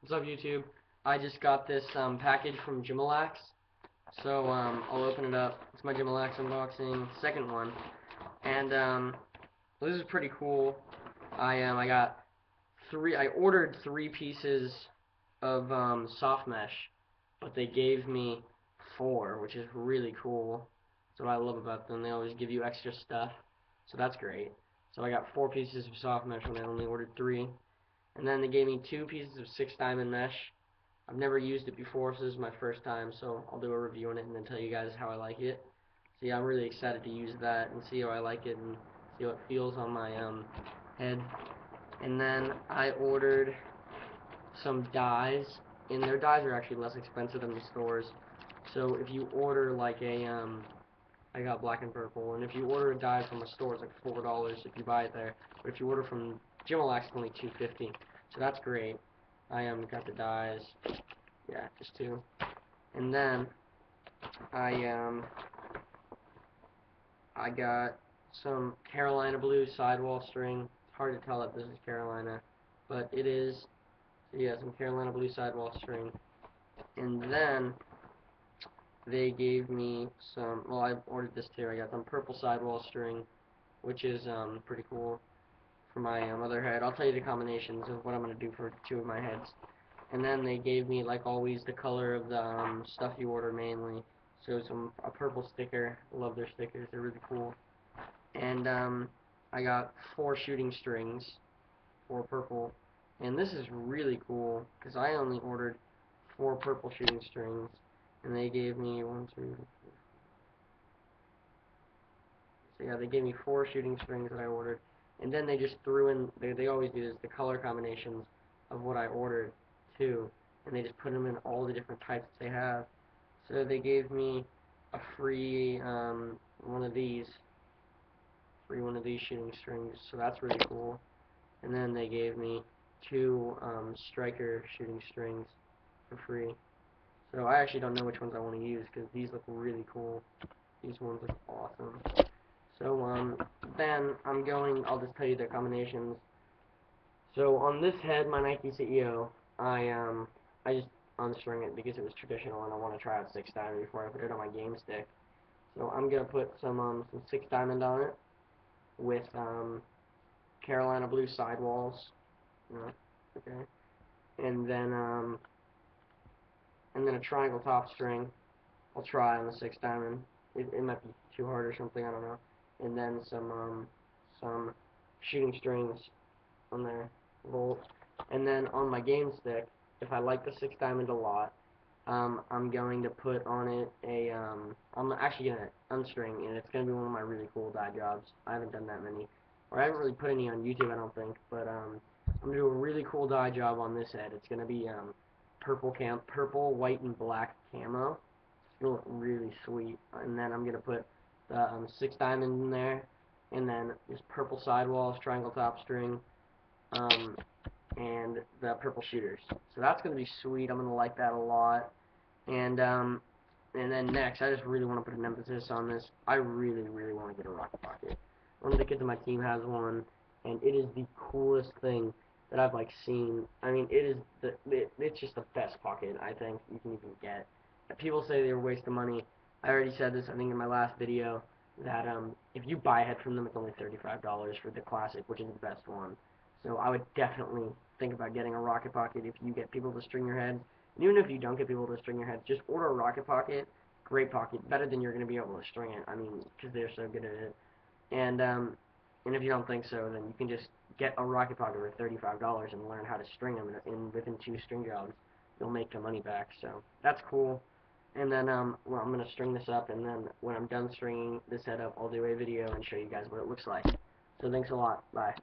What's up, YouTube? I just got this package from Jimalax, so I'll open it up. It's my Jimalax unboxing, second one, and this is pretty cool. I got three. I ordered 3 pieces of soft mesh, but they gave me 4, which is really cool. That's what I love about them. They always give you extra stuff, so that's great. So I got 4 pieces of soft mesh when I only ordered 3. And then they gave me 2 pieces of 6-diamond mesh. I've never used it before, so this is my first time, so I'll do a review on it and then tell you guys how I like it. So yeah, I'm really excited to use that and see how I like it and see how it feels on my head. And then I ordered some dyes, and their dyes are actually less expensive than the stores. So if you order like I got black and purple, and if you order a dye from a store, it's like $4 if you buy it there. But if you order from Jimalax, it's only $2.50. So that's great. I got the dyes, yeah, just 2. And then I got some Carolina blue sidewall string. It's hard to tell that this is Carolina, but it is. So yeah, some Carolina blue sidewall string. And then they gave me some, well, I ordered this too. I got some purple sidewall string, which is pretty cool for my other head. I'll tell you the combinations of what I'm going to do for 2 of my heads. And then they gave me, like always, the color of the stuff you order mainly. So a purple sticker. I love their stickers. They're really cool. And I got 4 shooting strings, 4 purple. And this is really cool because I only ordered 4 purple shooting strings, and they gave me 1, 2, 3. So yeah, they gave me 4 shooting strings that I ordered, and then they just threw in. They always do this, the color combinations of what I ordered too, and they just put them in all the different types that they have. So they gave me a free one of these, shooting strings. So that's really cool. And then they gave me 2 striker shooting strings for free. So I actually don't know which ones I want to use because these look really cool. These ones look awesome. So then I'll just tell you the combinations. So on this head, my Nike CEO, I just unstring it because it was traditional and I want to try out 6-diamond before I put it on my game stick. So I'm gonna put some 6-diamond on it with Carolina blue sidewalls. Okay. And then a triangle top string. I'll try on the 6-diamond. It might be too hard or something, I don't know. And then some shooting strings on there, volt. And then on my game stick, if I like the 6-diamond a lot, I'm going to put on it I'm actually gonna unstring, and it's gonna be one of my really cool dye jobs. I haven't done that many, or I haven't really put any on YouTube, I don't think. But I'm gonna do a really cool dye job on this head. It's gonna be purple, white, and black camo. It'll look really sweet. And then I'm gonna put the 6-diamond in there, and then just purple sidewalls, triangle top string, and the purple shooters. So that's gonna be sweet. I'm gonna like that a lot. And then next, I just really want to put an emphasis on this. I really, really want to get a Rocket Pocket. One of the kids on my team has one, and it is the coolest thing that I've seen. I mean, it's just the best pocket I think you can even get. People say they're a waste of money. I already said this, I think, in my last video, that if you buy a head from them, it's only $35 for the classic, which is the best one. So I would definitely think about getting a Rocket Pocket if you get people to string your heads. And even if you don't get people to string your heads, just order a Rocket Pocket. Great pocket, better than you're going to be able to string it. I mean, because they're so good at it. And if you don't think so, then you can just get a Rocket Pocket for $35 and learn how to string them. And within 2 string jobs, you'll make the money back. So that's cool. And then, well, I'm going to string this up, and then when I'm done stringing this head up, I'll do a video and show you guys what it looks like. So thanks a lot. Bye.